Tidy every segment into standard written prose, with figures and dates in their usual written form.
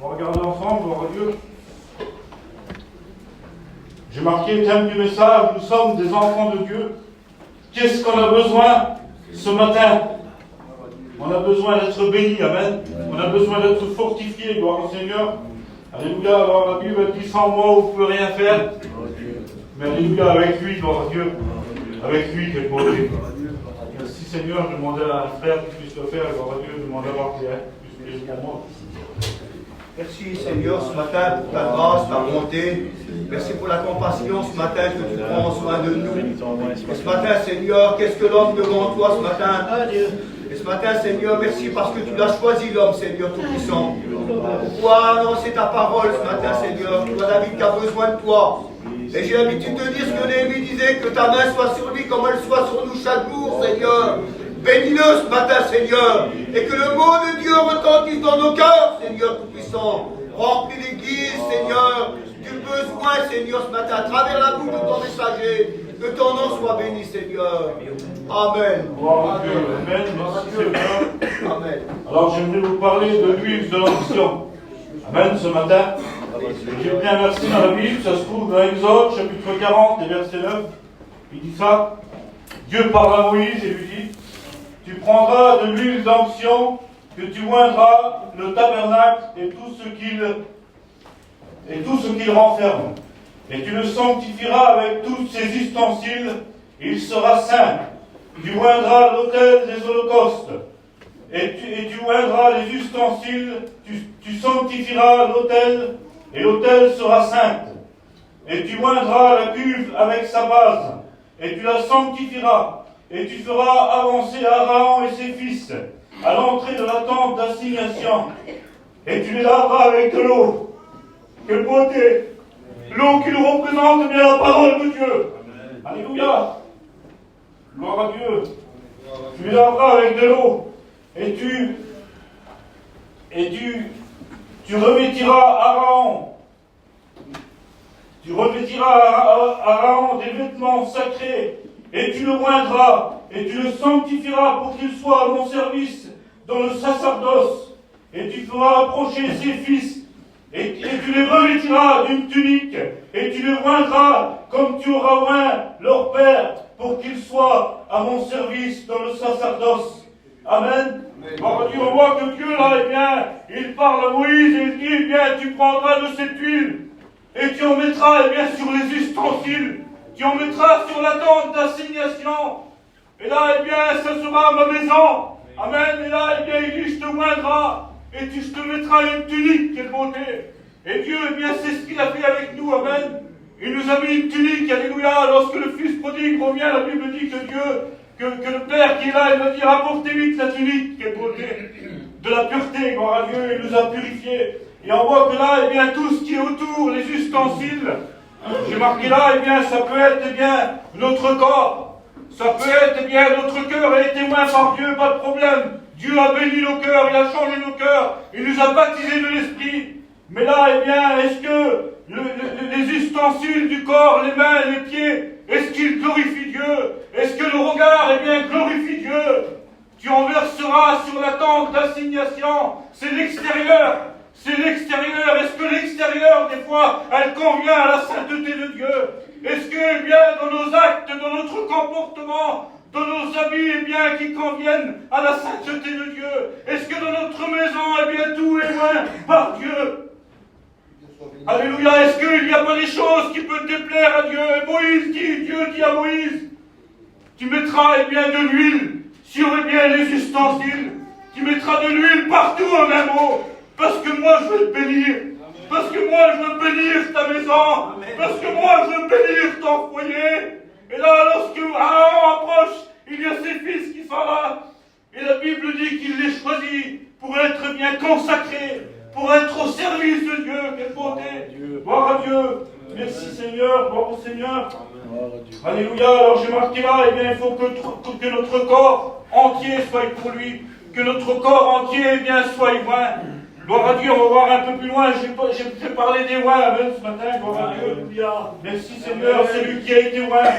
On va regarder ensemble, gloire à Dieu. J'ai marqué le thème du message, nous sommes des enfants de Dieu. Qu'est-ce qu'on a besoin ce matin? On a besoin d'être bénis, amen. On a besoin d'être fortifiés, gloire au Seigneur. Alléluia, alors la Bible dit sans moi vous ne pouvez rien faire. Mais alléluia, avec lui, gloire à Dieu. Avec lui, quelle beauté. Merci Seigneur, je demandais à un frère qui puisse le faire, gloire à Dieu, je demandais à voir qu'il puisse prier pour moi. Merci Seigneur ce matin pour ta grâce, ta bonté. Merci pour la compassion ce matin que tu prends soin de nous. Et ce matin Seigneur, qu'est-ce que l'homme devant toi ce matin? Et ce matin Seigneur, merci parce que tu l'as choisi l'homme Seigneur Tout-Puissant. Pourquoi annoncer ta parole ce matin Seigneur? Toi David qui a besoin de toi. Et j'ai l'habitude de dire ce que Néhémie disait, que ta main soit sur lui comme elle soit sur nous chaque jour Seigneur. Bénis-le ce matin, Seigneur, et que le mot de Dieu retentisse dans nos cœurs, Seigneur Tout-Puissant. Remplis l'Église, Seigneur, du besoin, Seigneur, ce matin, à travers la bouche de ton messager. Que ton nom soit béni, Seigneur. Amen. Gloire à Dieu. Amen. Merci, Seigneur. Amen. Alors, j'aimerais vous parler de l'huile de l'onction. Amen, ce matin. J'ai bien versé dans la Bible, ça se trouve dans Exode, chapitre 40, et verset 9. Il dit ça. Dieu parle à Moïse et lui dit: tu prendras de l'huile d'onction, que tu oindras le tabernacle et tout ce qu'il renferme. Et tu le sanctifieras avec tous ses ustensiles, il sera saint. Tu oindras l'autel des holocaustes, et tu oindras les ustensiles, tu sanctifieras l'autel, et l'autel sera saint. Et tu oindras la cuve avec sa base, et tu la sanctifieras. Et tu feras avancer Aaron et ses fils à l'entrée de la tente d'assignation. Et tu les laveras avec de l'eau. Quelle beauté! L'eau qui nous représente bien la parole de Dieu. Alléluia! Gloire à Dieu. Tu les laveras avec de l'eau. Et tu revêtiras Aaron. Tu revêtiras Aaron des vêtements sacrés. Et tu le oindras, et tu le sanctifieras pour qu'il soit à mon service dans le sacerdoce. Et tu feras approcher ses fils, et tu les revêtiras d'une tunique, et tu les oindras comme tu auras oint leur père, pour qu'ils soient à mon service dans le sacerdoce. Amen. Par Dieu, on voit que Dieu, là, eh bien, il parle à Moïse, et il dit, eh bien, tu prendras de cette huile, et tu en mettras, eh bien, sur les ustensiles. Tu en mettras sur la tente d'assignation. Et là, eh bien, ça sera ma maison. Amen. Et là, eh bien, il dit, je te oindrai. Et je te mettras une tunique. Quelle beauté. Et Dieu, eh bien, c'est ce qu'il a fait avec nous. Amen. Il nous a mis une tunique. Alléluia. Lorsque le fils prodigue revient, la Bible dit que Dieu, que le Père qui est là, il va dire, apportez vite la tunique. Quelle beauté. De la pureté, gloire à Dieu. Il nous a purifiés. Et on voit que là, eh bien, tout ce qui est autour, les ustensiles, j'ai marqué là, eh bien, ça peut être, eh bien, notre corps. Ça peut être, eh bien, notre cœur est témoin par Dieu, pas de problème. Dieu a béni nos cœurs, il a changé nos cœurs, il nous a baptisés de l'Esprit. Mais là, eh bien, est-ce que les ustensiles du corps, les mains, les pieds, est-ce qu'ils glorifient Dieu? Est-ce que le regard, eh bien, glorifie Dieu? Tu en verseras sur la tente d'assignation, c'est l'extérieur. C'est l'extérieur. Est-ce que l'extérieur, des fois, elle convient à la sainteté de Dieu? Est-ce que, eh bien, dans nos actes, dans notre comportement, dans nos habits, eh bien, qui conviennent à la sainteté de Dieu? Est-ce que dans notre maison, eh bien, tout est loin par Dieu? Alléluia. Est-ce qu'il n'y a pas des choses qui peuvent déplaire à Dieu? Et Dieu dit à Moïse, tu mettras, eh bien, de l'huile sur, eh bien, les ustensiles. Tu mettras de l'huile partout en un mot. Parce que moi je veux te bénir. Parce que moi je veux bénir ta maison. Parce que moi je veux bénir ton foyer. Et là, lorsque Aaron approche, il y a ses fils qui sont là. Et la Bible dit qu'il les choisit pour être bien consacrés, pour être au service de Dieu. Quelle beauté. Gloire à Dieu. Merci Seigneur. Gloire au Seigneur. Alléluia. Alors j'ai marqué là, eh bien, il faut que notre corps entier soit pour lui. Que notre corps entier, eh bien, soit oint. Gloire à Dieu, on va voir un peu plus loin. J'ai parlé des oints avec ce matin. Gloire à Dieu. Merci Seigneur, c'est lui qui a été oint.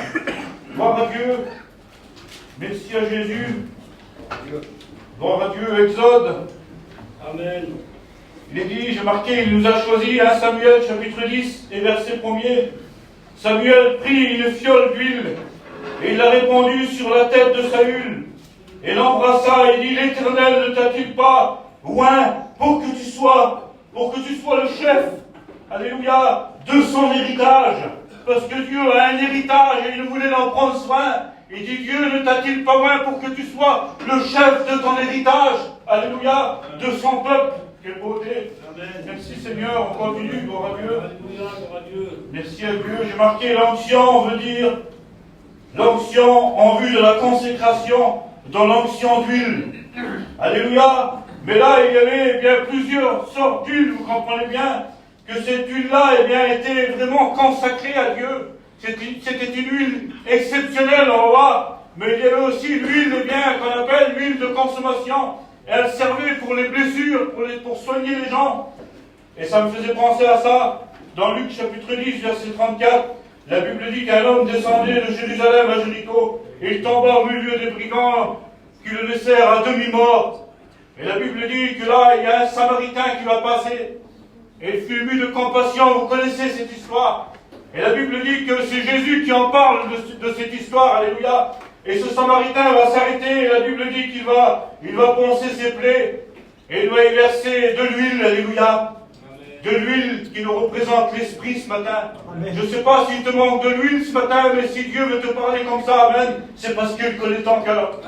Gloire à Dieu. Merci à Jésus. Gloire à Dieu. Exode. Amen. Il est dit, j'ai marqué, il nous a choisi, 1 Samuel chapitre 10 et verset 1er. Samuel prit une fiole d'huile et il l'a répandue sur la tête de Saül et l'embrassa et dit, l'Éternel ne t'a-t-il pas oint pour que tu sois le chef, alléluia, de son héritage, parce que Dieu a un héritage et il voulait en prendre soin. Il dit, Dieu ne t'a-t-il pas oint pour que tu sois le chef de ton héritage, alléluia, de son peuple. Quelle beauté. Amen. Merci Seigneur, on continue, gloire à Dieu. Alléluia, gloire à Dieu. Merci à Dieu. J'ai marqué l'onction, veut dire l'onction en vue de la consécration dans l'onction d'huile. Alléluia. Mais là, il y avait bien plusieurs sortes d'huile, vous comprenez bien, que cette huile-là, était vraiment consacrée à Dieu. C'était une huile exceptionnelle, on va voir. Mais il y avait aussi l'huile, qu'on appelle l'huile de consommation. Elle servait pour les blessures, pour soigner les gens. Et ça me faisait penser à ça. Dans Luc chapitre 10, verset 34, la Bible dit qu'un homme descendait de Jérusalem à Jéricho, et il tomba au milieu des brigands qui le laissèrent à demi-mort. Et la Bible dit que là, il y a un Samaritain qui va passer. Et il fut ému de compassion, vous connaissez cette histoire. Et la Bible dit que c'est Jésus qui en parle de cette histoire, alléluia. Et ce Samaritain va s'arrêter, et la Bible dit qu'il va poncer ses plaies, et il va y verser de l'huile, alléluia. De l'huile qui nous représente l'esprit ce matin. Amen. Je ne sais pas s'il te manque de l'huile ce matin, mais si Dieu veut te parler comme ça, amen, c'est parce qu'il connaît ton cœur.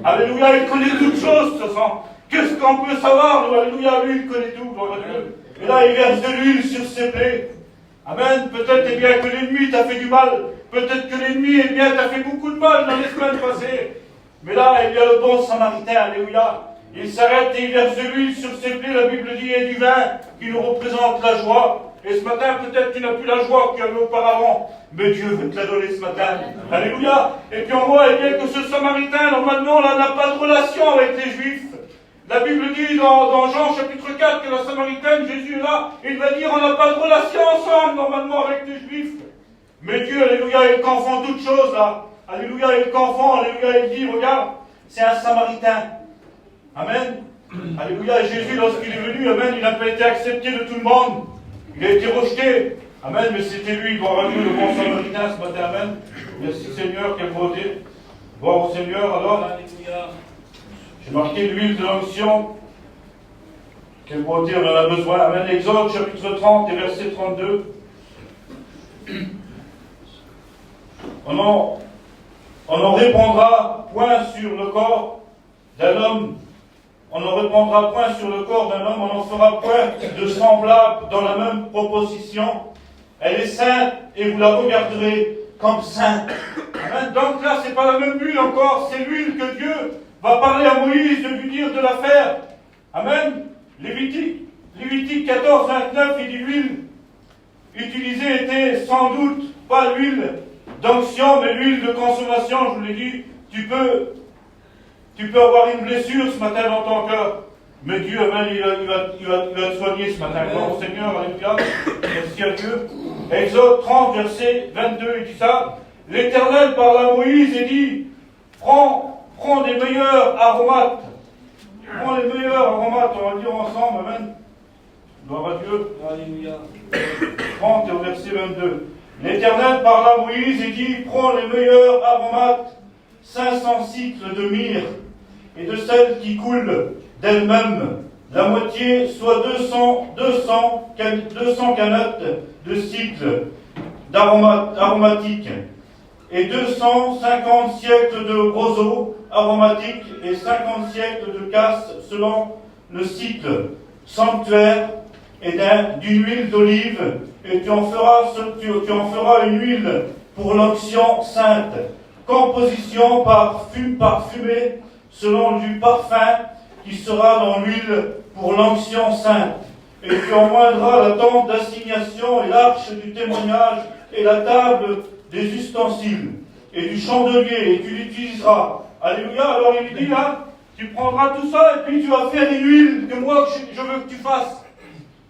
Alléluia, il connaît toutes choses, ce sang. Qu'est-ce qu'on peut savoir, nous, alléluia, lui, il connaît tout, gloire à Dieu. Et là, il verse de l'huile sur ses plaies. Amen. Peut-être bien que l'ennemi t'a fait du mal. Peut-être que l'ennemi t'a fait beaucoup de mal dans les semaines passées. Mais là, il y a le bon Samaritain, alléluia. Il s'arrête et il verse de l'huile sur ses plaies, la Bible dit, et du vin qui nous représente la joie. Et ce matin, peut-être tu n'as plus la joie que tu avais auparavant, mais Dieu veut te la donner ce matin. Alléluia. Et puis on voit que ce Samaritain, normalement, là, n'a pas de relation avec les Juifs. La Bible dit dans Jean chapitre 4 que la Samaritaine, Jésus est là, il va dire on n'a pas de relation ensemble normalement avec les Juifs. Mais Dieu, alléluia, il confond toutes choses là. Alléluia, il confond, alléluia, il dit, regarde, c'est un Samaritain. Amen. Alléluia, et Jésus, lorsqu'il est venu, amen, il n'a pas été accepté de tout le monde. Il a été rejeté. Amen, mais c'était lui, gloire à Dieu, le bon Samaritain ce matin, amen. Merci Seigneur, quelle beauté. Gloire au Seigneur, alors. Alléluia. J'ai marqué l'huile de l'onction. Quelle beauté, on en a besoin. Amen. Exode chapitre 30 et verset 32. On en répandra point sur le corps d'un homme. On en répandra point sur le corps d'un homme. On n'en fera point de semblable dans la même proposition. Elle est sainte et vous la regarderez comme sainte. Amen. Donc là, c'est pas la même huile encore. C'est l'huile que Dieu va parler à Moïse de lui dire de la faire. Amen. Lévitique 14, 29, il dit l'huile utilisée était sans doute pas l'huile d'onction, mais l'huile de consommation. Je vous l'ai dit, tu peux avoir une blessure ce matin dans ton cœur, mais Dieu, amen, il va te soigner ce matin. Gloire au Seigneur, alléluia. Merci à Dieu. Exode 30, verset 22, il dit ça. L'Éternel parla à Moïse et dit, prends des meilleurs aromates. Prends les meilleurs aromates, on va dire ensemble, amen. Gloire à Dieu. Alléluia. 30 au verset 22. L'Éternel parla à Moïse et dit, prends les meilleurs aromates, 500 cycles de myrrhe, et de celles qui coulent d'elles-mêmes, la moitié, soit 200 canettes de cycles aromatiques, et 250 siècles de roseaux aromatiques, et 50 siècles de casses selon le cycle sanctuaire, et d'une huile d'olive, et tu en feras une huile pour l'onction sainte, composition parfumée selon du parfum qui sera dans l'huile pour l'onction sainte. Et tu emmoindras la tente d'assignation et l'arche du témoignage et la table des ustensiles et du chandelier, et tu l'utiliseras. Alléluia. Alors il dit là, tu prendras tout ça et puis tu vas faire une huile que moi je veux que tu fasses.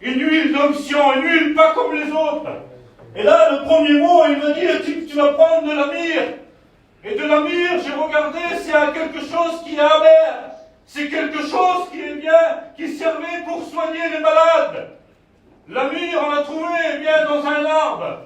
Une huile d'onction, une huile pas comme les autres. Et là, le premier mot, il va dire, tu vas prendre de la myrrhe. Et de la myrrhe, j'ai regardé, c'est quelque chose qui est amer. c'est quelque chose qui est bien, qui servait pour soigner les malades. La myrrhe, on l'a trouvé bien dans un arbre.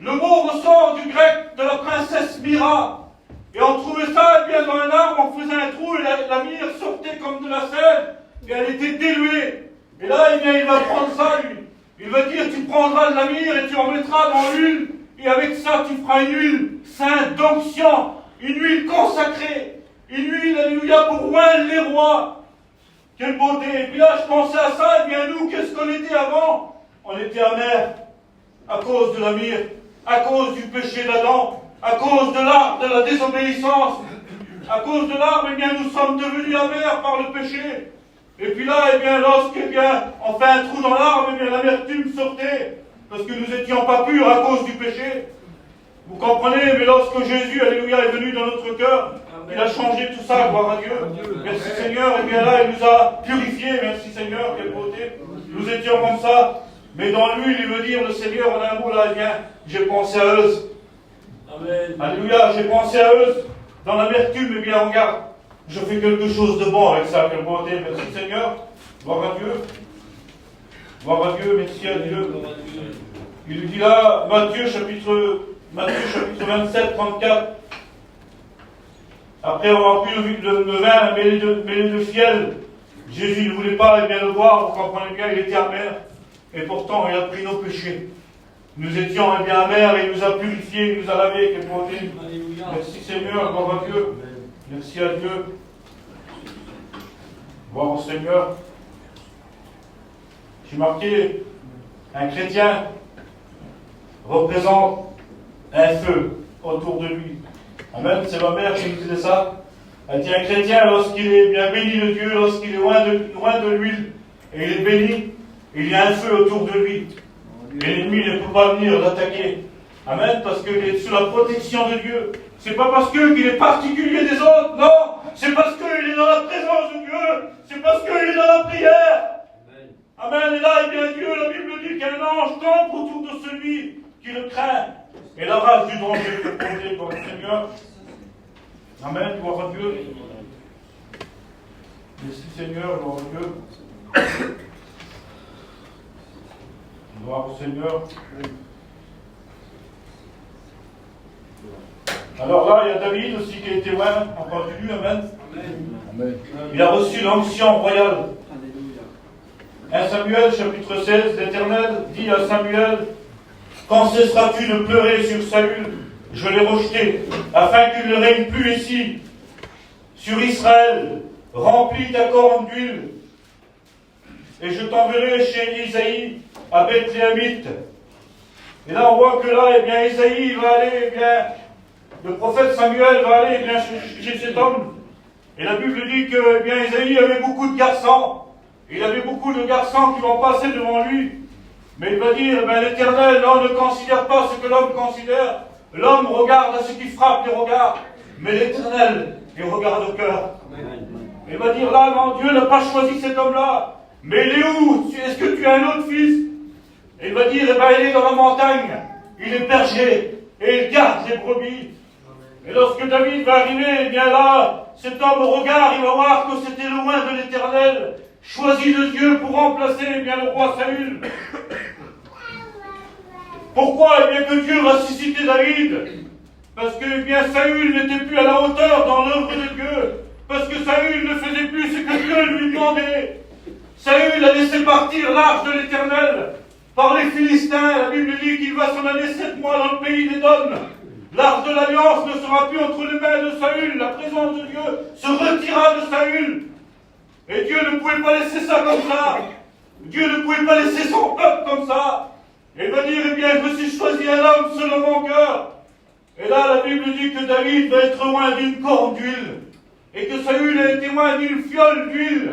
Le mot ressort du grec de la princesse Myra. Et on trouvait ça bien dans un arbre, on faisait un trou et la myrrhe sortait comme de la sève et elle était diluée. Et là, eh bien, il va prendre ça, lui. Il va dire, tu prendras de la myrrhe et tu en mettras dans l'huile. Et avec ça, tu feras une huile sainte d'onction, une huile consacrée, une huile, alléluia, pour oindre les rois. Quelle beauté. Et puis là, je pensais à ça, et bien nous, qu'est-ce qu'on était avant? On était amers à cause de la myrrhe, à cause du péché d'Adam, à cause de l'arbre de la désobéissance. À cause de l'arbre, eh bien, nous sommes devenus amers par le péché. Et puis là, eh bien, lorsque, eh bien, on fait un trou dans l'arbre, eh bien, l'amertume sortait, parce que nous n'étions pas purs à cause du péché. Vous comprenez? Mais lorsque Jésus, alléluia, est venu dans notre cœur, il a changé tout ça, gloire à Dieu. Merci Seigneur, et bien là, il nous a purifiés, merci Seigneur, quelle beauté. Nous étions comme ça, mais dans lui, il veut dire, le Seigneur, en un mot là, eh bien, j'ai pensé à eux. Amen. Alléluia, j'ai pensé à eux. Dans l'amertume, eh bien, regarde, je fais quelque chose de bon avec ça, quelle beauté. Merci Seigneur, gloire à Dieu. Gloire à Dieu, merci à Dieu. Il dit là, Matthieu chapitre 27, 34. Après avoir pris le vin mêlé de fiel, Jésus ne voulait pas bien le boire, vous comprenez bien, il était amer. Et pourtant, il a pris nos péchés. Nous étions bien amers et il nous a purifiés, il nous a lavés, quelle beauté. Merci Seigneur, gloire à Dieu. Merci à Dieu. Gloire au Seigneur. J'ai marqué, un chrétien représente un feu autour de lui. Amen, c'est ma mère qui nous disait ça. Elle dit, un chrétien, lorsqu'il est bien béni de Dieu, lorsqu'il est loin de l'huile, et il est béni, il y a un feu autour de lui. Et l'ennemi ne peut pas venir l'attaquer. Amen, parce qu'il est sous la protection de Dieu. C'est pas parce qu'il est particulier des autres, non. C'est parce qu'il est dans la présence de Dieu. C'est parce qu'il est dans la prière. Amen. Et là, eh bien, Dieu, la Bible dit qu'un ange campe autour de celui qui le craint. Et la rage du danger est posée par le Seigneur. Amen, gloire à Dieu. Merci Seigneur, gloire à Dieu. Gloire au Seigneur. Alors là, il y a David aussi qui a été loin, en continu, amen. Amen. Il a reçu l'onction royale. 1 Samuel, chapitre 16, l'Éternel dit à Samuel, quand cesseras-tu de pleurer sur Saül? Je l'ai rejeté, afin qu'il ne règne plus ici. Sur Israël, remplis ta corne d'huile, et je t'enverrai chez Isaïe, à Bethléemite. Et là, on voit que là, eh bien, Isaïe va aller, eh bien, le prophète Samuel va aller, eh bien, chez cet homme. Et la Bible dit que, eh bien, Isaïe avait beaucoup de garçons. Il avait beaucoup de garçons qui vont passer devant lui. Mais il va dire, ben, l'Éternel, l'homme ne considère pas ce que l'homme considère. L'homme regarde à ce qui frappe les regards. Mais l'Éternel, il regarde au cœur. Il va dire, là, non, Dieu n'a pas choisi cet homme-là. Mais il est où? Est-ce que tu as un autre fils? Et il va dire, eh ben, il est dans la montagne. Il est berger. Et il garde les brebis. Et lorsque David va arriver, eh bien là, cet homme au regard, il va voir que c'était loin de l'Éternel, choisi de Dieu pour remplacer eh bien, le roi Saül. Pourquoi? Eh bien que Dieu va susciter David. Parce que eh bien, Saül n'était plus à la hauteur dans l'œuvre de Dieu. Parce que Saül ne faisait plus ce que Dieu lui demandait. Saül a laissé partir l'arche de l'Éternel par les Philistins. La Bible dit qu'il va s'en aller 7 mois dans le pays d'Édom. L'arche de l'Alliance ne sera plus entre les mains de Saül. La présence de Dieu se retira de Saül. Et Dieu ne pouvait pas laisser ça comme ça. Dieu ne pouvait pas laisser son peuple comme ça. Et il va dire, eh bien, je me suis choisi un homme selon mon cœur. Et là, la Bible dit que David va être loin d'une corne d'huile. Et que Saül a été loin d'une fiole d'huile.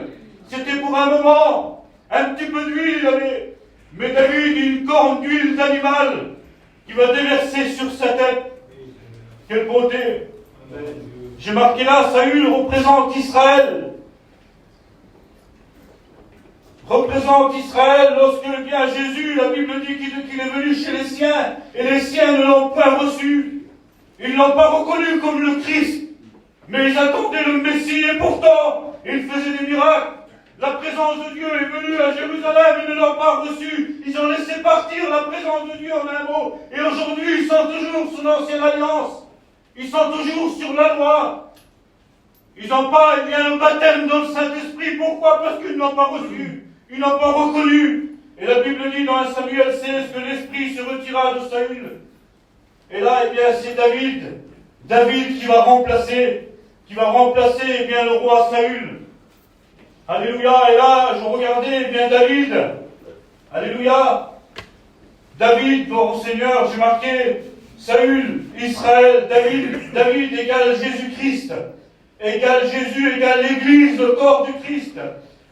C'était pour un moment. Un petit peu d'huile, il avait. Mais David, une corne d'huile d'animal qui va déverser sur sa tête. Quelle beauté. J'ai marqué là, Saül représente Israël. Représente Israël lorsque vient Jésus, la Bible dit qu'il est venu chez les siens, et les siens ne l'ont pas reçu. Ils ne l'ont pas reconnu comme le Christ. Mais ils attendaient le Messie, et pourtant, il faisait des miracles. La présence de Dieu est venue à Jérusalem, ils ne l'ont pas reçue. Ils ont laissé partir la présence de Dieu en un mot. Et aujourd'hui, ils sont toujours sous l'ancienne alliance. Ils sont toujours sur la loi. Ils n'ont pas le baptême dans le Saint-Esprit. Pourquoi? Parce qu'ils ne l'ont pas reçu. Ils n'ont pas reconnu. Et la Bible dit dans 1 Samuel 16 que l'Esprit se retira de Saül. Et là, c'est David. David qui va remplacer le roi Saül. Alléluia. Et là, je regardais David. Alléluia. David, gloire au Seigneur, j'ai marqué Saül, Israël, David égale Jésus-Christ. Égale Jésus, égale l'Église, le corps du Christ.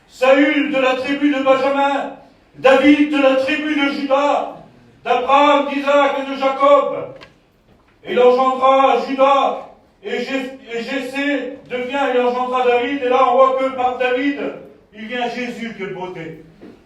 Saül de la tribu de Benjamin. David de la tribu de Juda. D'Abraham, d'Isaac et de Jacob. Et il engendra Juda. Et Jessé il engendra David. Et là, on voit que par David, il vient Jésus, quelle beauté.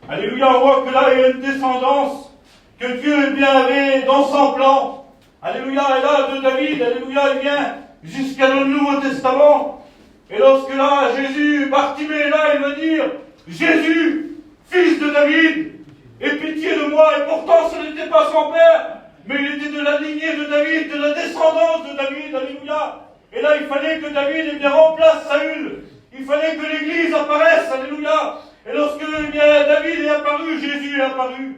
Alléluia, on voit que là, il y a une descendance que Dieu avait dans son plan. Alléluia, et là, de David, alléluia, il vient jusqu'à le Nouveau Testament. Et lorsque là, Jésus, Bartimée, là, il va dire, Jésus, fils de David, aie pitié de moi. Et pourtant, ce n'était pas son père, mais il était de la lignée de David, de la descendance de David, alléluia. Et là, il fallait que David remplace Saül. Il fallait que l'Église apparaisse, alléluia. Et lorsque David est apparu, Jésus est apparu.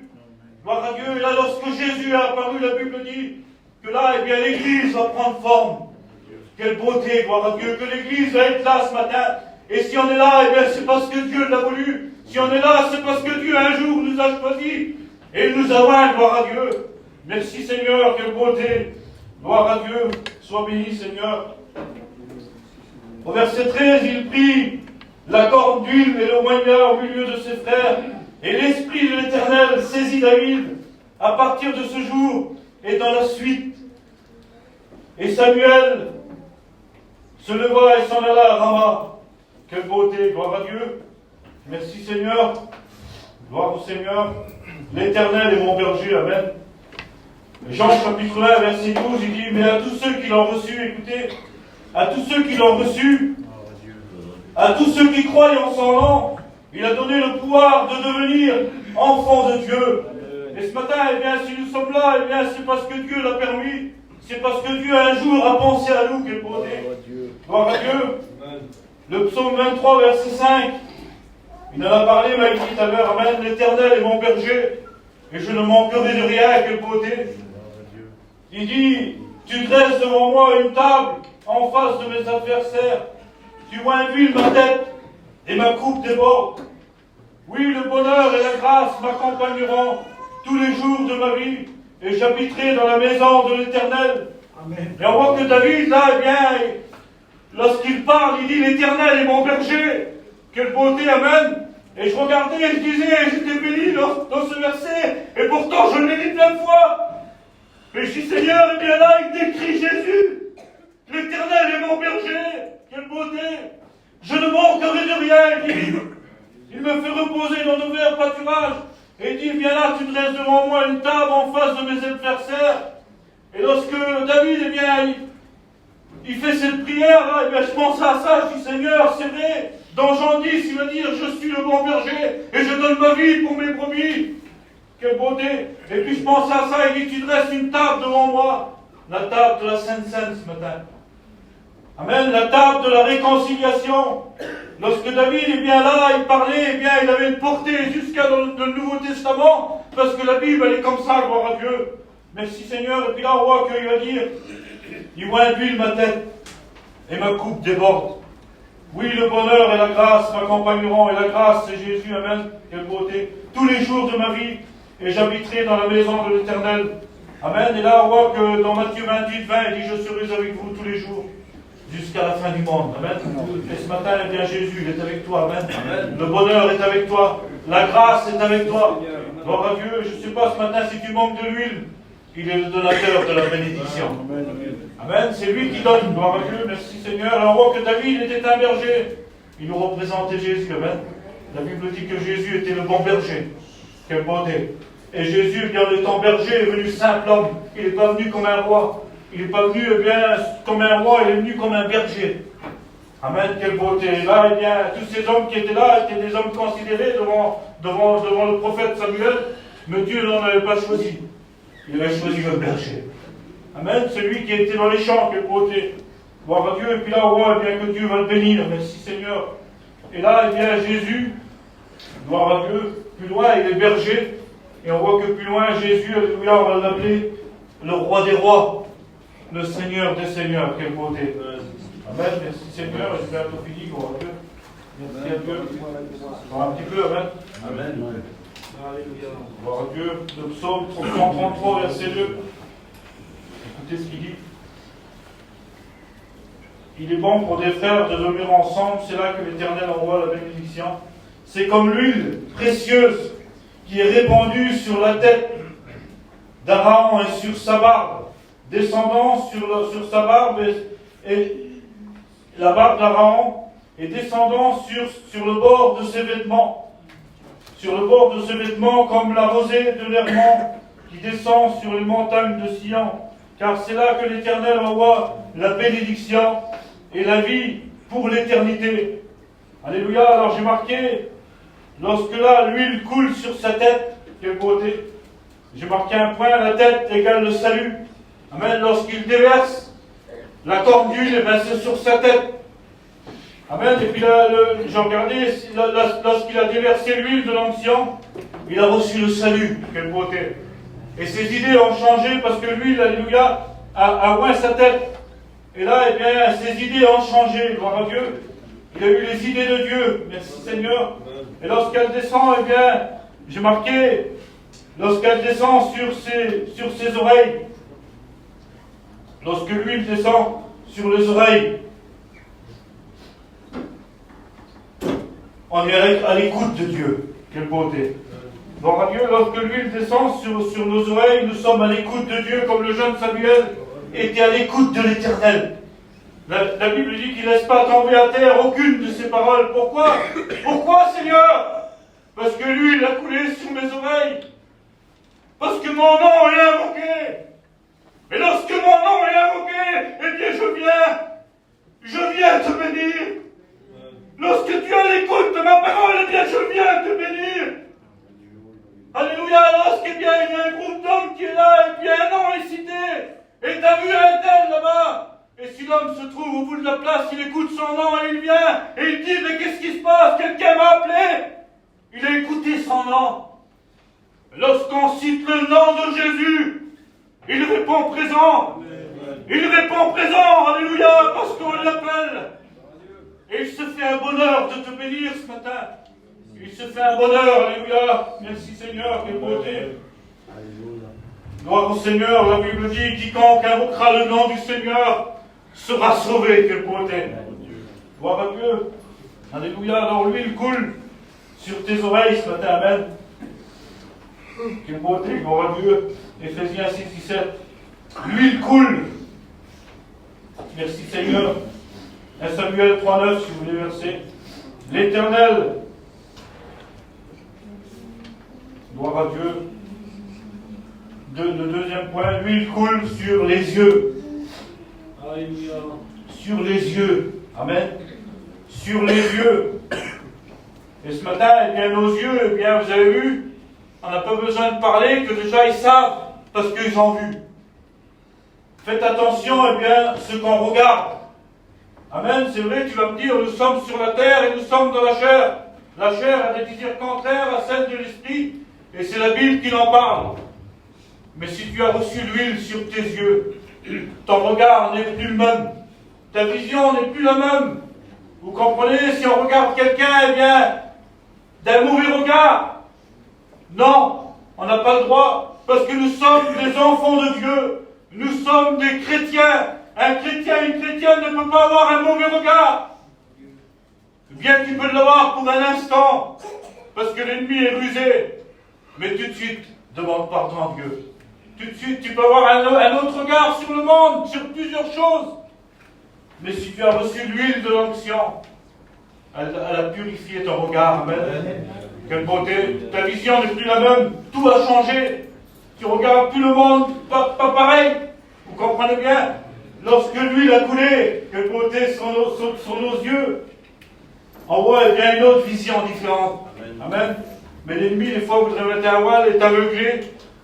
Gloire à Dieu. Et là, lorsque Jésus est apparu, la Bible dit que là, l'Église va prendre forme. Quelle beauté, gloire à Dieu, que l'Église va être là ce matin. Et si on est là, c'est parce que Dieu l'a voulu. Si on est là, c'est parce que Dieu un jour nous a choisis. Et il nous a oints, gloire à Dieu. Merci Seigneur, quelle beauté. Gloire à Dieu. Sois béni Seigneur. Au verset 13, il prit la corne d'huile et le moigna au milieu de ses frères. Et l'Esprit de l'Éternel saisit David à partir de ce jour et dans la suite. Et Samuel se leva et s'en alla à Rama. Quelle beauté, gloire à Dieu. Merci Seigneur. Gloire au Seigneur. L'Éternel est mon berger, amen. Jean chapitre 1, verset 12, il dit, mais à tous ceux qui l'ont reçu, écoutez, à tous ceux qui l'ont reçu, à tous ceux qui croient en son nom, il a donné le pouvoir de devenir enfants de Dieu. Et ce matin, si nous sommes là, c'est parce que Dieu l'a permis. C'est parce que Dieu un jour a pensé à nous, quelle beauté. Gloire à Dieu. Le psaume 23, verset 5. Il en a parlé, m'a dit tout à l'heure, amen, l'Éternel est mon berger, et je ne manquerai de rien, quelle beauté. Il dit, tu dresses devant moi une table en face de mes adversaires. Tu induis ma tête et ma coupe déborde. Oui, le bonheur et la grâce m'accompagneront tous les jours de ma vie, et j'habiterai dans la maison de l'Éternel. Amen. Et on voit que David, là, lorsqu'il parle, il dit, l'Éternel est mon berger. Quelle beauté, amen. Et je regardais et je disais, j'étais béni dans ce verset, et pourtant je l'ai dit plein de fois. Mais je dis, Seigneur, là, il décrit Jésus. L'Éternel est mon berger. Quelle beauté. Je ne manquerai de rien, il dit. Il me fait reposer dans de verts pâturages. Et il dit, viens là, tu dresses devant moi une table en face de mes adversaires. Et lorsque David, il fait cette prière, là, je pense à ça, je dis, Seigneur, c'est vrai. Dans Jean 10, il va dire, je suis le bon berger, et je donne ma vie pour mes brebis. Quelle beauté. Et puis je pense à ça, il dit, tu dresses une table devant moi. La table de la Sainte Seine ce matin. Amen, la table de la réconciliation. Lorsque David est bien là, il parlait, il avait une portée jusqu'à dans le Nouveau Testament, parce que la Bible, elle est comme ça, gloire à Dieu. Merci Seigneur. Et puis là, on voit qu'il va dire, il va induire ma tête, et ma coupe déborde. Oui, le bonheur et la grâce m'accompagneront, et la grâce, c'est Jésus, amen, quelle beauté, tous les jours de ma vie, et j'habiterai dans la maison de l'Éternel. Amen. Et là, on voit que dans Matthieu 28, 20, il dit, je serai avec vous tous les jours, jusqu'à la fin du monde. Amen. Et ce matin, Jésus, il est avec toi. Amen. Amen. Le bonheur est avec toi. La grâce est avec toi. Gloire à Dieu. Je ne sais pas ce matin si tu manques de l'huile. Il est le donateur de la bénédiction. Amen. C'est lui qui donne. Gloire à Dieu. Merci Seigneur. Alors on voit que David était un berger. Il nous représentait Jésus. Amen. La Bible dit que Jésus était le bon berger. Quelle beauté. Et Jésus, bien étant berger, est venu simple homme. Il n'est pas venu comme un roi. Il n'est pas venu comme un roi, il est venu comme un berger. Amen, quelle beauté. Et là, eh bien, tous ces hommes qui étaient là étaient des hommes considérés devant le prophète Samuel, mais Dieu n'en avait pas choisi. Il avait choisi le berger. Amen, celui qui était dans les champs, quelle beauté. Gloire à Dieu. Et puis là, on voit eh bien que Dieu va le bénir. Merci Seigneur. Et là, eh bien, Jésus, gloire à Dieu, plus loin, il est berger. Et on voit que plus loin, Jésus, alléluia, on va l'appeler le roi des rois, le Seigneur des seigneurs. Quelle beauté. Amen. Merci Seigneur. Et c'est bientôt fini, gloire à Dieu. Merci à Dieu. Un petit peu, amen. Amen. Alléluia. Gloire à Dieu. Le psaume 133, verset 2. Écoutez ce qu'il dit. Il est bon pour des frères de demeurer ensemble. C'est là que l'Éternel envoie la bénédiction. C'est comme l'huile précieuse qui est répandue sur la tête d'Aaron et sur sa barbe, descendant sur sa barbe et la barbe d'Aaron, et descendant sur le bord de ses vêtements. Sur le bord de ses vêtements, comme la rosée de l'Hermon qui descend sur les montagnes de Sion. Car c'est là que l'Éternel envoie la bénédiction et la vie pour l'éternité. Alléluia. Alors j'ai marqué, lorsque là, l'huile coule sur sa tête, quelle beauté. J'ai marqué un point, la tête égale le salut. Amen. Lorsqu'il déverse la corne d'huile, eh bien, c'est sur sa tête. Amen. Et puis là, j'ai regardé, lorsqu'il a déversé l'huile de l'onction, il a reçu le salut. Quelle beauté. Et ses idées ont changé parce que l'huile, alléluia, a oint sa tête. Et là, eh bien, ses idées ont changé. Gloire à Dieu. Il a eu les idées de Dieu. Merci Seigneur. Et lorsqu'elle descend, eh bien, j'ai marqué, lorsqu'elle descend sur ses oreilles, lorsque l'huile descend sur les oreilles, on est à l'écoute de Dieu. Quelle beauté. Gloire à Dieu, lorsque l'huile descend sur nos oreilles, nous sommes à l'écoute de Dieu, comme le jeune Samuel était à l'écoute de l'Éternel. La Bible dit qu'il ne laisse pas tomber à terre aucune de ses paroles. Pourquoi? Pourquoi, Seigneur? Parce que l'huile a coulé sur mes oreilles. Parce que mon nom est invoqué. Et lorsque mon nom est invoqué, eh bien je viens te bénir. Lorsque tu as l'écoute de ma parole, eh bien je viens te bénir. Alléluia. Lorsqu'il y a un groupe d'hommes qui est là, et puis un nom est cité, et tu as vu un tel là-bas. Et si l'homme se trouve au bout de la place, il écoute son nom et il vient, et il dit, mais qu'est-ce qui se passe? Quelqu'un m'a appelé. Il a écouté son nom. Lorsqu'on cite le nom de Jésus, il répond présent. Il répond présent, alléluia, parce qu'on l'appelle. Et il se fait un bonheur de te bénir ce matin. Il se fait un bonheur, alléluia. Merci Seigneur, quelle beauté. Gloire au Seigneur, la Bible dit, quiconque invoquera le nom du Seigneur sera sauvé, quelle beauté. Gloire à Dieu. Alléluia, alors l'huile coule sur tes oreilles ce matin, amen. Quelle beauté, gloire à Dieu. Éphésiens 6, 17. L'huile coule. Merci Seigneur. 1 Samuel 3, 9, si vous voulez verser. L'Éternel. Gloire à Dieu. Le deuxième point, l'huile coule sur les yeux. Alléluia. Sur les yeux. Amen. Sur les yeux. Et ce matin, eh bien, nos yeux, eh bien, vous avez vu, on n'a pas besoin de parler, que déjà ils savent, parce qu'ils ont vu. Faites attention, eh bien, ce qu'on regarde. Amen, c'est vrai, tu vas me dire, nous sommes sur la terre et nous sommes dans la chair. La chair a des désirs contraires à celle de l'esprit, et c'est la Bible qui en parle. Mais si tu as reçu l'huile sur tes yeux, ton regard n'est plus le même. Ta vision n'est plus la même. Vous comprenez, si on regarde quelqu'un, eh bien, d'un mauvais regard, non, on n'a pas le droit, parce que nous sommes des enfants de Dieu. Nous sommes des chrétiens. Un chrétien, une chrétienne ne peut pas avoir un mauvais regard. Bien qu'il peut l'avoir pour un instant, parce que l'ennemi est rusé. Mais tout de suite, demande pardon à Dieu. Tout de suite, tu peux avoir un autre regard sur le monde, sur plusieurs choses. Mais si tu as reçu l'huile de l'onction, elle a purifié ton regard. Amen. Quelle beauté. Ta vision n'est plus la même. Tout a changé. Tu regardes plus le monde pas pareil. Vous comprenez bien? lorsque l'huile a coulé, quelle beauté sur nos yeux, on voit bien une autre vision différente. Amen. Mais l'ennemi, des fois, voudrait mettre un voile et t'aveugler,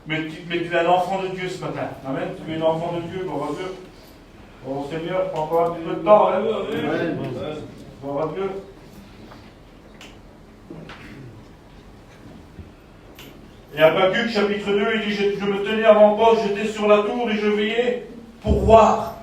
mais tu es un enfant de Dieu ce matin. Amen. Tu es un enfant de Dieu, gloire à Dieu. Bon, Seigneur, prends encore un petit peu de temps. Hein. Amen. Gloire à Dieu. Et Habakkuk, chapitre 2, il dit, je me tenais à mon poste, j'étais sur la tour et je veillais pour voir.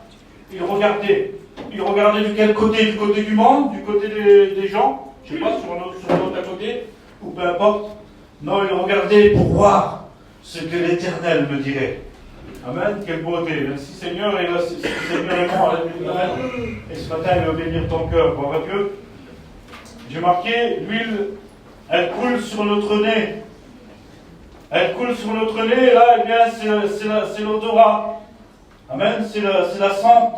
Il regardait. Il regardait de quel côté? Du côté du monde, du côté des gens, je ne sais pas, sur l'autre à côté, ou peu importe. Non, il regardait pour voir ce que l'Éternel me dirait. Amen, quelle beauté. Merci Seigneur, et là, Seigneur est bon, amen. Et ce matin, il va bénir ton cœur, gloire à Dieu. J'ai marqué, l'huile, elle coule sur notre nez. Elle coule sur notre nez, et là, eh bien, c'est l'odorat. Amen, c'est la sente.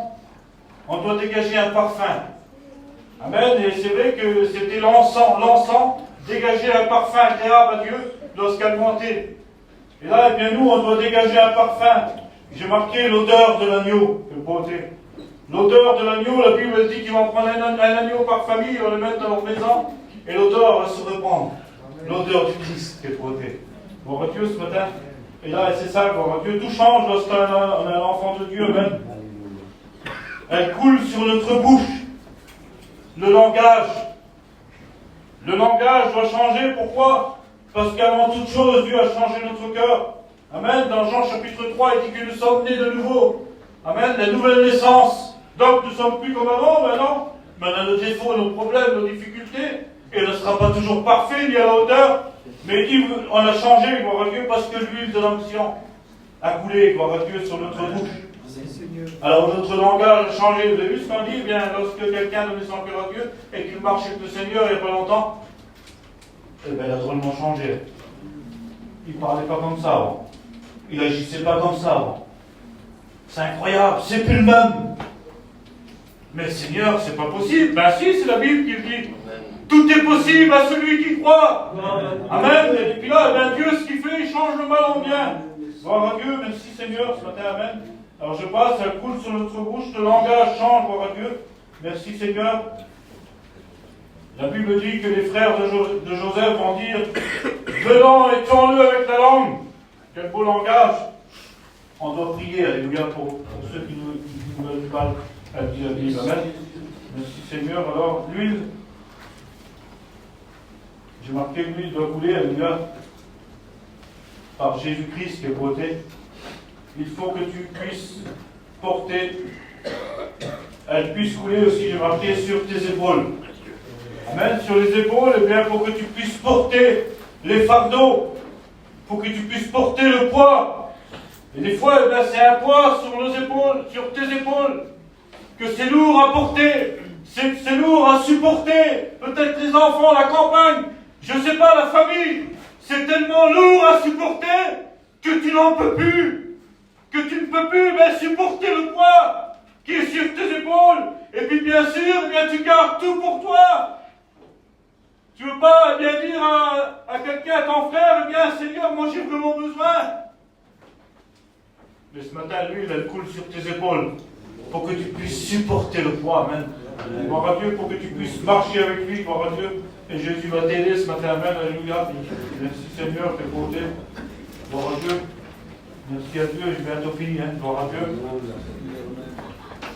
On doit dégager un parfum. Amen, et c'est vrai que c'était l'encens. L'encens dégageait un parfum agréable à Dieu lorsqu'elle montait. Et là, eh bien, nous, on doit dégager un parfum. J'ai marqué l'odeur de l'agneau. Quelle beauté. L'odeur de l'agneau, la Bible dit qu'ils vont prendre un agneau par famille, ils vont le mettre dans leur maison, et l'odeur va se répandre. L'odeur du Christ, quelle beauté. Gloire à Dieu ce matin. Et là, c'est ça, gloire à Dieu. Tout change lorsqu'on est un enfant de Dieu, même. Elle coule sur notre bouche. Le langage. Le langage doit changer. Pourquoi? Parce qu'avant toute chose, Dieu a changé notre cœur. Amen. Dans Jean chapitre 3, il dit que nous sommes nés de nouveau. Amen. La nouvelle naissance. Donc nous ne sommes plus comme avant, maintenant. Mais on a nos défauts, nos problèmes, nos difficultés. Et on ne sera pas toujours parfait, ni à la hauteur. Mais il dit, on a changé, gloire à Dieu, parce que l'huile de l'onction a coulé, gloire à Dieu, sur notre bouche. Alors notre langage a changé. Vous avez vu ce qu'on dit? Eh bien, lorsque quelqu'un donnait son cœur à Dieu et qu'il marche avec le Seigneur il n'y a pas longtemps, eh bien, il a drôlement changé. Il ne parlait pas comme ça avant. Il n'agissait pas comme ça avant. C'est incroyable, c'est plus le même. Mais Seigneur, c'est pas possible. Ben si, c'est la Bible qui le dit. Tout est possible à celui qui croit. Amen. Et puis là, ben Dieu, ce qu'il fait, il change le mal en bien. Gloire à Dieu, merci Seigneur, ce matin, amen. Alors je passe, elle coule sur notre bouche, le langage change, gloire à Dieu. Merci Seigneur. La Bible dit que les frères de Joseph vont dire venons et tuons-le avec la langue. Quel beau langage. On doit prier, alléluia, pour ceux qui nous veulent pas à dire la Bible. Amen. Merci Seigneur. Alors, l'huile, j'ai marqué l'huile doit couler, alléluia, par Jésus-Christ qui est beauté. Il faut que tu puisses porter, elle puisse couler aussi, j'ai marqué, sur tes épaules. Amen, sur les épaules, eh bien, pour que tu puisses porter les fardeaux, pour que tu puisses porter le poids. Et des fois, eh bien, c'est un poids sur nos épaules, sur tes épaules, que c'est lourd à porter, c'est lourd à supporter. Peut-être les enfants, la campagne, je ne sais pas, la famille, c'est tellement lourd à supporter que tu n'en peux plus. Que tu ne peux plus supporter le poids qui est sur tes épaules. Et puis bien sûr, eh bien, tu gardes tout pour toi. Tu ne veux pas bien dire à quelqu'un, à ton frère, eh bien Seigneur, moi j'ai vraiment besoin. Mais ce matin, l'huile, elle coule sur tes épaules pour que tu puisses supporter le poids. Amen. Gloire à Dieu, pour que tu puisses marcher avec lui, gloire à Dieu. Et Jésus va t'aider ce matin, amen, alléluia. Merci Seigneur, t'es beauté. Gloire à Dieu. Merci à Dieu, j'ai bientôt fini, hein. Gloire à Dieu.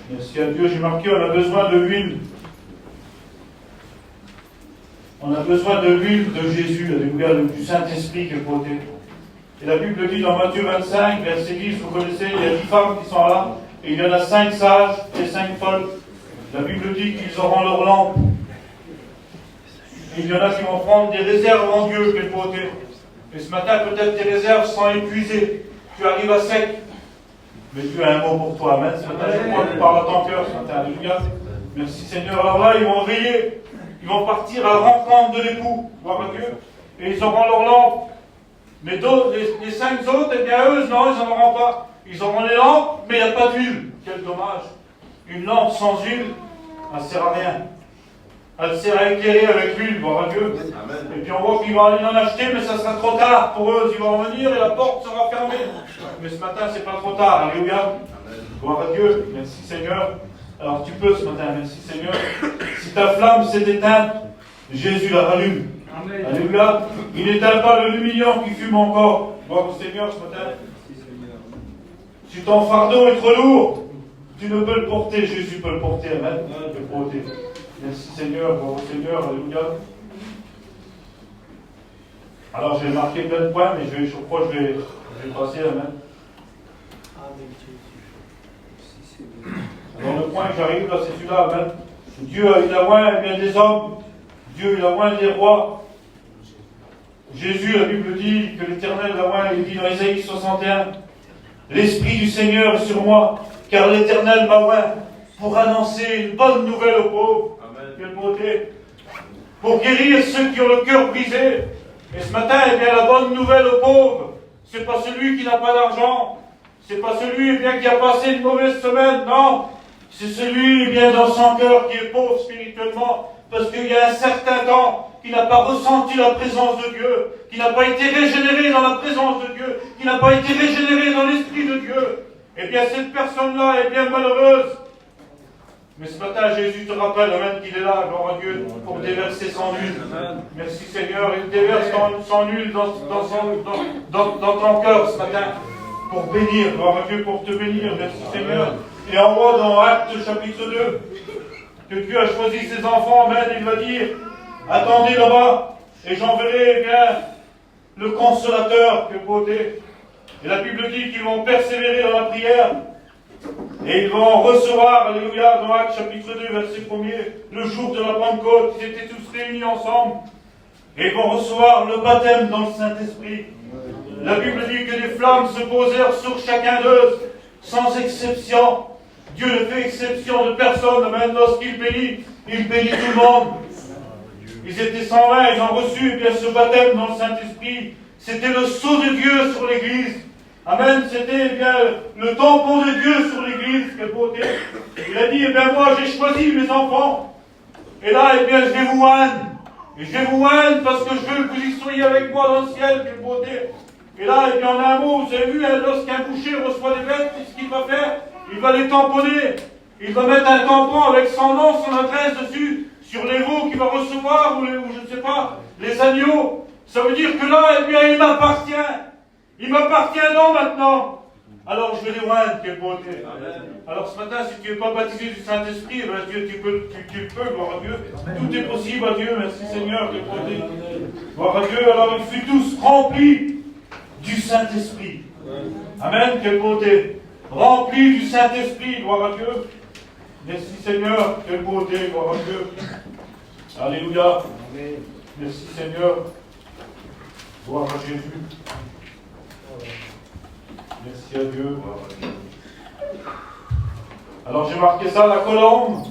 Merci à Dieu, j'ai marqué, on a besoin de l'huile. On a besoin de l'huile de Jésus, alléluia, du Saint-Esprit qui est beauté. Et la Bible dit dans Matthieu 25, verset 10, vous connaissez, il y a 10 femmes qui sont là, et il y en a 5 sages et 5 folles. La Bible dit qu'ils auront leur lampe. Et il y en a qui vont prendre des réserves en Dieu, quelle beauté. Et ce matin, peut-être tes réserves sont épuisées. Tu arrives à sec. Mais Dieu a un mot pour toi. Amen. Ce matin, je crois que tu parles à ton cœur ce matin. Alléluia. Merci Seigneur. Alors là, ils vont veiller. Ils vont partir à la rencontre de l'époux. Gloire à Dieu. Et ils auront leur lampe. Mais d'autres, les 5 autres, eh bien eux, non, ils n'en auront pas. Ils auront les lampes, mais il n'y a pas d'huile. Quel dommage. Une lampe sans huile, elle ne sert à rien. Elle sert à éclairer avec l'huile, gloire à Dieu. Amen. Et puis on voit qu'ils vont aller en acheter, mais ça sera trop tard pour eux. Ils vont venir et la porte sera fermée. Mais ce matin, c'est pas trop tard. Alléluia. Amen. Gloire à Dieu. Merci Seigneur. Alors tu peux ce matin. Merci Seigneur. Si ta flamme s'est éteinte, Jésus la rallume. Amen. Alléluia. Il n'éteint pas le lumineux qui fume encore. Gloire au Seigneur ce matin. Si ton fardeau est trop lourd, tu ne peux le porter. Jésus peut le porter. Amen. Le porter. Merci Seigneur. Gloire au Seigneur. Alléluia. Alors j'ai marqué plein de points, mais je crois que je vais passer. Amen. Alors le point que j'arrive là, c'est celui-là. Amen. Dieu il a loin bien des hommes. Dieu il a loin des rois. Jésus, la Bible dit que l'Éternel a loin, il dit dans Ésaïe 61, l'Esprit du Seigneur est sur moi, car l'Éternel m'a loin pour annoncer une bonne nouvelle aux pauvres. Amen. Quelle beauté. Pour guérir ceux qui ont le cœur brisé. Et ce matin, eh bien, la bonne nouvelle aux pauvres, c'est pas celui qui n'a pas d'argent, c'est pas celui eh bien, qui a passé une mauvaise semaine, non, c'est celui eh bien, dans son cœur qui est pauvre spirituellement, parce qu'il y a un certain temps qui n'a pas ressenti la présence de Dieu, qui n'a pas été régénéré dans la présence de Dieu, qui n'a pas été régénéré dans l'Esprit de Dieu. Eh bien, cette personne-là est bien malheureuse. Mais ce matin, Jésus te rappelle, amen, qu'il est là, gloire à Dieu, pour déverser son huile. Merci Seigneur, il déverse son huile dans ton cœur ce matin, pour bénir, gloire à Dieu, pour te bénir. Merci Seigneur. Et en haut, dans Actes chapitre 2, que Dieu a choisi ses enfants, amen, il va dire, attendez là-bas, et j'enverrai, eh bien, le consolateur, que beauté. Et la Bible dit qu'ils vont persévérer dans la prière, et ils vont recevoir, alléluia, dans Actes chapitre 2, verset 1er, le jour de la Pentecôte, ils étaient tous réunis ensemble, et ils vont recevoir le baptême dans le Saint-Esprit. La Bible dit que des flammes se posèrent sur chacun d'eux, sans exception. Dieu ne fait exception de personne, même lorsqu'il bénit, il bénit tout le monde. Ils étaient 120, ils ont reçu eh bien, ce baptême dans le Saint-Esprit. C'était le sceau de Dieu sur l'Église. Amen, c'était eh bien le tampon de Dieu sur l'Église. Quelle beauté. Il a dit, eh bien moi j'ai choisi mes enfants. Et là, eh bien je vais vous oindre. Et je vais vous oindre parce que je veux que vous y soyez avec moi dans le ciel. Quelle beauté. Et là, eh bien en un mot, vous avez vu, hein, lorsqu'un boucher reçoit des bêtes, qu'est-ce qu'il va faire? Il va les tamponner. Il va mettre un tampon avec son nom, son adresse dessus, sur les veaux qu'il va recevoir, ou je ne sais pas, les agneaux. Ça veut dire que là, eh bien, il m'appartient. Il m'appartient donc maintenant. Alors je vais les oindre, quelle beauté. Amen. Alors ce matin, si tu n'es pas baptisé du Saint-Esprit, eh bien, Dieu, tu peux, gloire à Dieu. Tout est possible à Dieu, merci Seigneur, quelle beauté. Gloire à Dieu, alors ils furent tous remplis du Saint-Esprit. Amen, quelle beauté. Remplis du Saint-Esprit, gloire à Dieu. Merci Seigneur, quelle beauté, gloire à Dieu. Alléluia. Merci Seigneur. Gloire à Jésus. Merci à Dieu. Alors j'ai marqué ça, la colombe,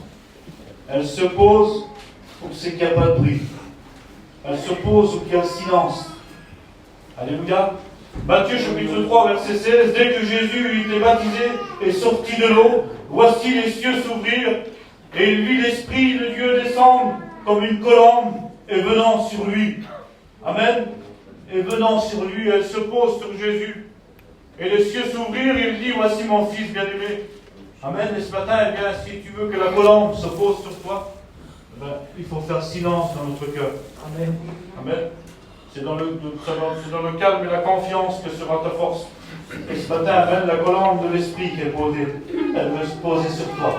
elle se pose où c'est qu'il n'y a pas de bruit. Elle se pose où il y a le silence. Alléluia. Matthieu chapitre 3, verset 16, dès que Jésus était baptisé et sorti de l'eau, voici les cieux s'ouvrir, et il vit l'Esprit de Dieu descendre comme une colombe et venant sur lui. Amen. Et venant sur lui, elle se pose sur Jésus. Et les cieux s'ouvrirent, et il dit, voici mon fils bien-aimé. Amen. Et ce matin, eh bien, si tu veux que la colombe se pose sur toi, eh bien, il faut faire silence dans notre cœur. Amen. Amen. C'est dans le calme et la confiance que sera ta force. Et ce matin, amen, la colombe de l'Esprit qui est posée, elle veut se poser sur toi.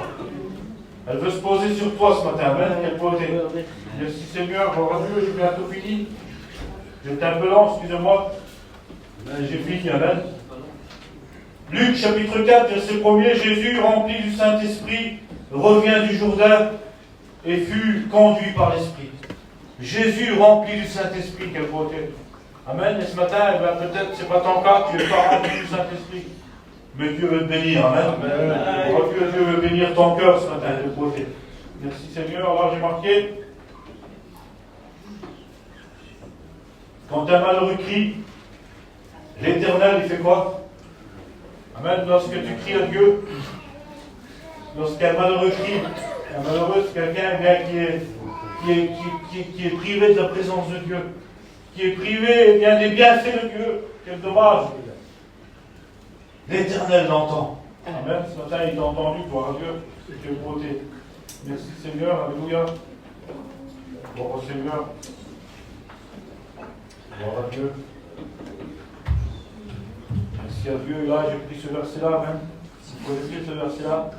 Elle veut se poser sur toi ce matin, amen, quelle beauté. Merci Seigneur, gloire à Dieu, j'ai bientôt fini. J'étais un peu lent, excusez-moi. J'ai fini, amen. Luc chapitre 4, verset 1er, Jésus, rempli du Saint-Esprit, revient du Jourdain et fut conduit par l'Esprit. Jésus rempli du Saint-Esprit, quelle beauté. Amen. Et ce matin, eh bien, peut-être c'est pas ton cas, tu n'es pas rempli du Saint-Esprit. Mais Dieu veut te bénir, amen. Dieu veut bénir ton cœur ce matin, quelle beauté. Merci Seigneur. Alors j'ai marqué, quand un malheureux crie, l'Éternel, il fait quoi? Amen. Lorsque tu cries à Dieu, lorsqu'un malheureux crie, un malheureux, c'est quelqu'un qui est privé de la présence de Dieu, qui est privé eh bien, des bienfaits de Dieu. Quel dommage. L'Éternel l'entend. Amen. Ce matin, il t'a entendu, gloire à Dieu. Quelle beauté. Merci Seigneur, alléluia. Gloire au Seigneur. Gloire à Dieu. Merci à Dieu. Et là, j'ai pris ce verset-là, même. Vous connaissez ce verset-là?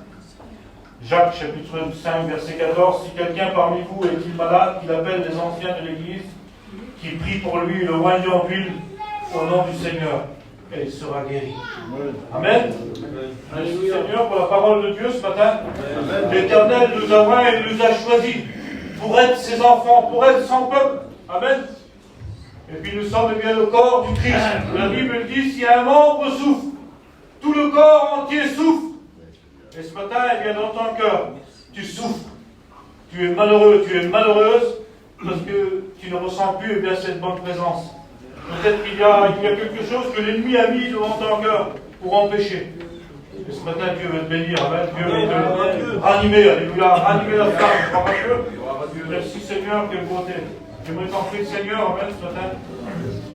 Jacques, chapitre 5, verset 14. Si quelqu'un parmi vous est-il malade, qu'il appelle les anciens de l'Église, qui prient pour lui le royaume d'huile au nom du Seigneur, et il sera guéri. Amen. Merci Seigneur pour la parole de Dieu ce matin. L'Éternel nous a oints et nous a choisis pour être ses enfants, pour être son peuple. Amen. Et puis nous sommes bien le corps du Christ. La Bible dit, si un membre souffre, tout le corps entier souffre. Et ce matin, eh bien, dans ton cœur, tu souffres. Tu es malheureux, tu es malheureuse, parce que tu ne ressens plus eh bien, cette bonne présence. Peut-être qu'il y a quelque chose que l'ennemi a mis devant ton cœur pour empêcher. Et ce matin, Dieu veut te bénir. Amen. Dieu veut te ranimer. Alléluia. Ranimer la flamme. Merci Seigneur, quelle beauté. J'aimerais t'en prier, Seigneur, Amen, ce matin.